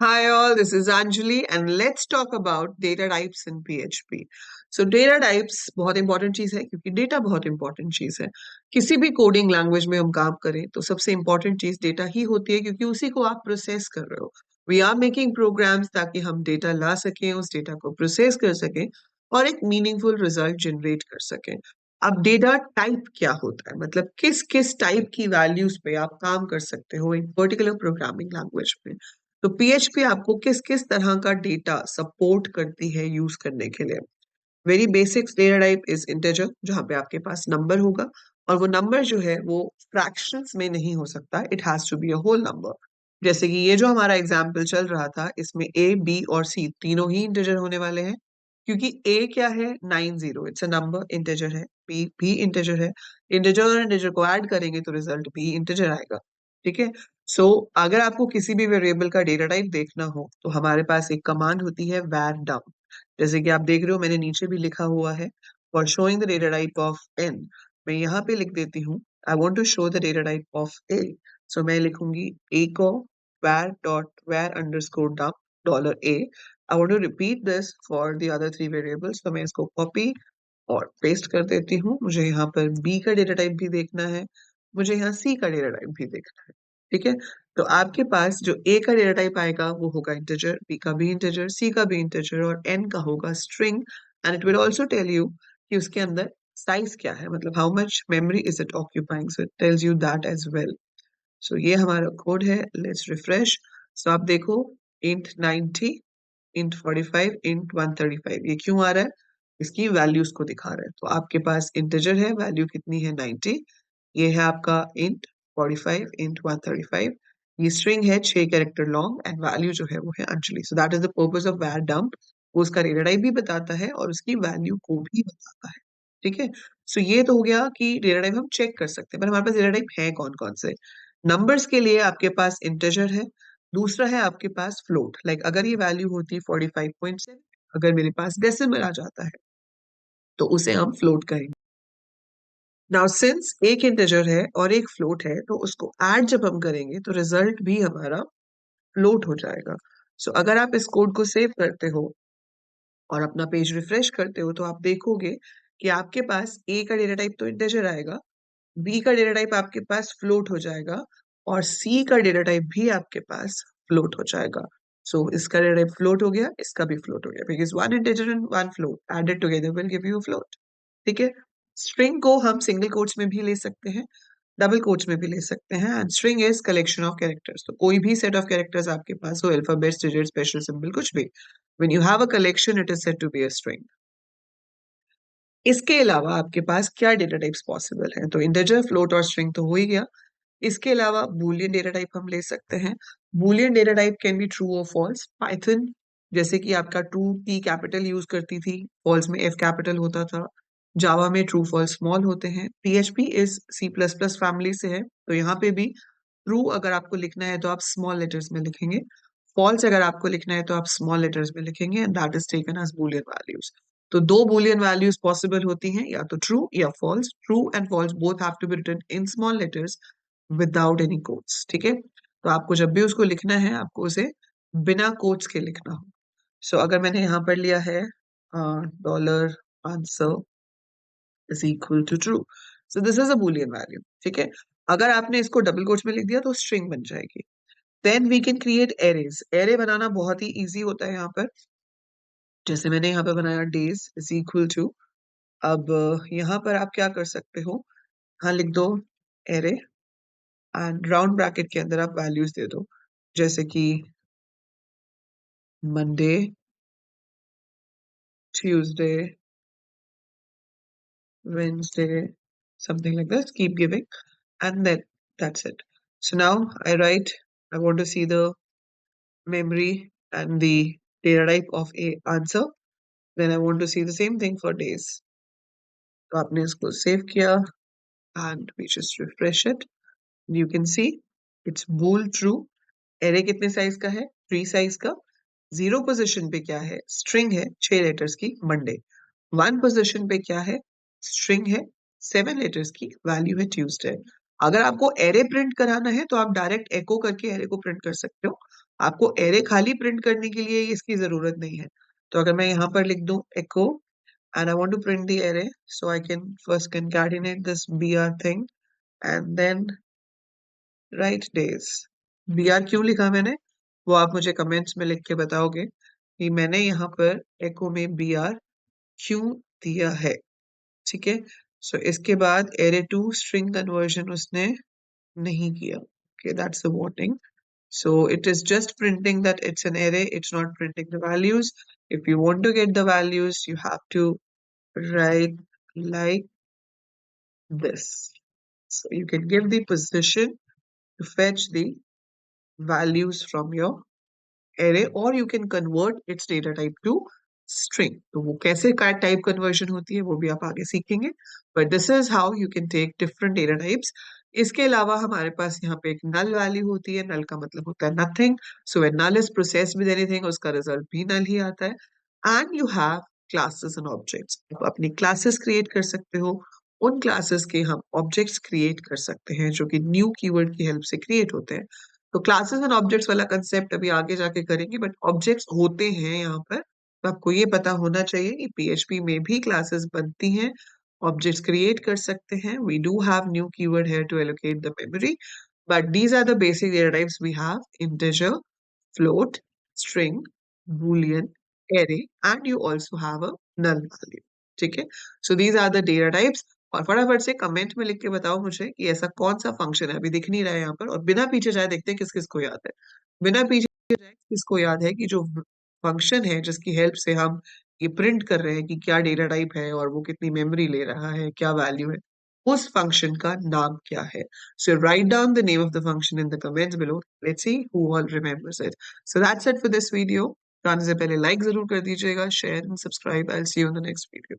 Hi all, this is Anjali and let's talk about data types in PHP. So data types बहुत important चीज है क्योंकि data बहुत important चीज है। किसी भी कोडिंग लैंग्वेज में हम काम करें तो सबसे इंपॉर्टेंट चीज डेटा ही होती है क्योंकि उसी को आप प्रोसेस कर रहे हो। वी आर मेकिंग प्रोग्राम्स ताकि हम डेटा ला सकें, उस डेटा को प्रोसेस कर सकें और एक मीनिंगफुल रिजल्ट जनरेट कर सकें। अब डेटा टाइप क्या होता है, मतलब किस किस टाइप की वैल्यूज पे आप काम कर सकते हो एक पर्टिकुलर प्रोग्रामिंग लैंग्वेज में। तो पीएचपी आपको किस किस तरह का डेटा सपोर्ट करती है यूज करने के लिए। Very basic data type is integer, जहां पे आपके पास नंबर होगा और वो नंबर जो है वो फ्रैक्शंस में नहीं हो सकता, it has to be a whole number. जैसे कि ये जो हमारा एग्जाम्पल चल रहा था, इसमें ए बी और सी तीनों ही इंटेजर होने वाले हैं। क्योंकि ए क्या है, 90, इट्स अ नंबर, इंटेजर है। बी भी इंटेजर है। इंटेजर और इंटेजर को ऐड करेंगे तो रिजल्ट भी इंटेजर आएगा। ठीक है। सो अगर आपको किसी भी वेरिएबल का डेटा टाइप देखना हो तो हमारे पास एक कमांड होती है var dump। जैसे कि आप देख रहे हो, मैंने नीचे भी लिखा हुआ है for showing the data type of N. मैं यहाँ पे लिख देती हूँ I want to show the data type of A. So मैं लिखूंगी ए को var.var_dump $a। I want to repeat this for the other three variables, तो मैं इसको कॉपी और पेस्ट कर देती हूँ। मुझे यहाँ पर बी का डेटा टाइप भी देखना है, मुझे यहाँ सी का डेटा टाइप भी देखना है। ठीक है। तो आपके पास जो ए का डेटा टाइप आएगा वो होगा इंटीजर, बी का भी इंटीजर, सी का भी इंटीजर और एन का होगा string. And it will also tell you कि उसके अंदर साइज क्या है, मतलब how much memory is it occupying, so it tells you that as well. सो ये हमारा कोड है, लेट्स रिफ्रेश। सो आप देखो, इंट 90, इंट 45, इंट 135, ये क्यों आ रहा है? इसकी वैल्यूज को दिखा रहा है। तो आपके पास इंटीजर है, वैल्यू कितनी है, 90। ये है आपका इंट 45, इंट 135। ये स्ट्रिंग है 6 कैरेक्टर लॉन्ग एंड वैल्यू जो है वो है Anjali. So that is the purpose of var dump। वो उसका डेटा टाइप भी बताता है और उसकी वैल्यू को भी बताता है। ठीक है। सो ये तो हो गया कि डेटा टाइप हम चेक कर सकते हैं, पर हमारे पास डेटा टाइप है कौन कौन से। नंबर्स के लिए आपके पास इंटीजर है। दूसरा है आपके पास फ्लोट, लाइक अगर ये वैल्यू होती 45.7, अगर मेरे पास डेसिमल आ जाता है तो उसे हम फ्लोट कहेंगे। नाउ सिंस एक इंटीजर है और एक फ्लोट है तो उसको ऐड जब हम करेंगे तो रिजल्ट भी हमारा फ्लोट हो जाएगा। सो अगर आप इस कोड को सेव करते हो और अपना पेज रिफ्रेश करते हो तो आप देखोगे कि आपके पास ए का डेटा टाइप तो इंटीजर आएगा, बी का डेटा टाइप आपके पास फ्लोट हो जाएगा और सी का डेटा टाइप भी आपके पास फ्लोट हो जाएगा। सो इसका डेटा टाइप फ्लोट हो गया, इसका भी फ्लोट हो गया, because one integer and one float added together will give you float. ठीक है। स्ट्रिंग को हम सिंगल कोट्स में भी ले सकते हैं, डबल कोट्स में भी ले सकते हैं। And string is collection of characters, तो कोई भी सेट ऑफ कैरेक्टर्स आपके पास हो, अल्फाबेट्स, डिजिट, स्पेशल सिंबल, कुछ भी, when you have a collection it is said to be a string. इसके अलावा आपके पास क्या डेटा टाइप्स पॉसिबल है, तो इंटीजर, फ्लोट और स्ट्रिंग तो हो ही गया। इसके अलावा बूलियन डेटा टाइप हम ले सकते हैं। Boolean data type can be true और फॉल्स। पाइथन जैसे कि आपका ट्रू टी कैपिटल यूज करती थी, फॉल्स में एफ कैपिटल होता था। जावा में ट्रू फॉल्स स्मॉल होते हैं। PHP is C plus plus family से है, तो यहाँ पे भी ट्रू अगर आपको लिखना है तो आप स्मॉल लेटर्स में लिखेंगे, फॉल्स अगर आपको लिखना है तो आप स्मॉल लेटर्स में लिखेंगे, and that is taken as boolean values. तो दो बूलियन वैल्यूज पॉसिबल होती हैं, या तो ट्रू या false. True and false both have to be written in small letters without any quotes. ठीक है। तो आपको जब भी उसको लिखना है आपको उसे बिना कोट्स के लिखना हो। सो अगर मैंने यहाँ पर लिया है dollar answer is equal to true, so this is a boolean value. ठीक है। अगर आपने इसको डबल कोट्स में लिख दिया तो स्ट्रिंग बन जाएगी। Then we can create arrays. Array बनाना बहुत ही इजी होता है यहाँ पर। जैसे मैंने यहाँ पे बनाया डेज इज इक्वल टू, अब यहाँ पर आप क्या कर सकते हो, हाँ लिख दो एरे एंड राउंड ब्रैकेट के अंदर आप वैल्यूज दे दो, जैसे कि Monday, Tuesday, Wednesday, something like this. Keep giving, and then that's it. So now I write, I want to see the memory and the data type of a answer. Then I want to see the same thing for days. तो आपने इसको save किया and we just refresh it. You can see it's bool true. Array कितने size का है, 3 size का। 0 position पे क्या है, स्ट्रिंग है 6 लेटर्स की मंडे। 1 पोजीशन पे क्या है, स्ट्रिंग है 7 लेटर्स की, वैल्यू है ट्यूसडे। अगर आपको एरे प्रिंट कराना है तो आप डायरेक्ट एको करके एरे को प्रिंट कर सकते हो। आपको एरे खाली प्रिंट करने के लिए इसकी जरूरत नहीं है। तो अगर मैं यहाँ पर लिख दूं एको and I want to print the array, so I can first concatenate this br thing and then write days. br क्यों लिखा मैंने वो आप मुझे कमेंट्स में लिख के बताओगे कि मैंने यहाँ पर एको में br क्यों दिया है। ठीक है, सो इसके बाद array to string conversion उसने नहीं किया। Okay, that's the warning. So it is just printing that it's an array, it's not printing the values. If you want to get the values, you have to write like this. So you can give the position to fetch the values from your array or you can convert its data type to string. तो वो कैसे type conversion होती है वो भी आप आगे सीखेंगे, but this is how you can take different data types. इसके अलावा हमारे पास यहाँ पे एक null value होती है। null का मतलब होता है nothing. So when null is processed with anything उसका result भी null ही आता है। And you have classes and objects. आप अपनी classes create कर सकते हो, उन classes के हम objects create कर सकते हैं जो कि new keyword की help से create होते हैं। तो क्लासेस एंड ऑब्जेक्ट्स वाला कंसेप्ट अभी आगे जाके करेंगे, बट ऑब्जेक्ट्स होते हैं यहाँ पर, तो आपको ये पता होना चाहिए कि पीएचपी में भी क्लासेस बनती हैं, ऑब्जेक्ट्स क्रिएट कर सकते हैं। We do have new keyword here to allocate the memory, but these are the basic data types we have: integer, float, string, boolean, array and you also have a null value. ठीक है, so these are the data types. और फटाफट से comment में लिख के बताओ मुझे कि ऐसा कौन सा फंक्शन है, अभी दिख नहीं रहा है यहाँ पर, और बिना पीछे जाए देखते हैं किस किस को याद है। बिना पीछे जाए किसको याद है कि जो फंक्शन है जिसकी हेल्प से हम ये प्रिंट कर रहे हैं कि क्या डेटा टाइप है और वो कितनी मेमोरी ले रहा है, क्या वैल्यू है, उस फंक्शन का नाम क्या है। So write down the name of the function in the comments below. Let's see who all remembers it. So that's it for this video. जाने से पहले लाइक जरूर कर दीजिएगा, share and subscribe. I will see you in the next video.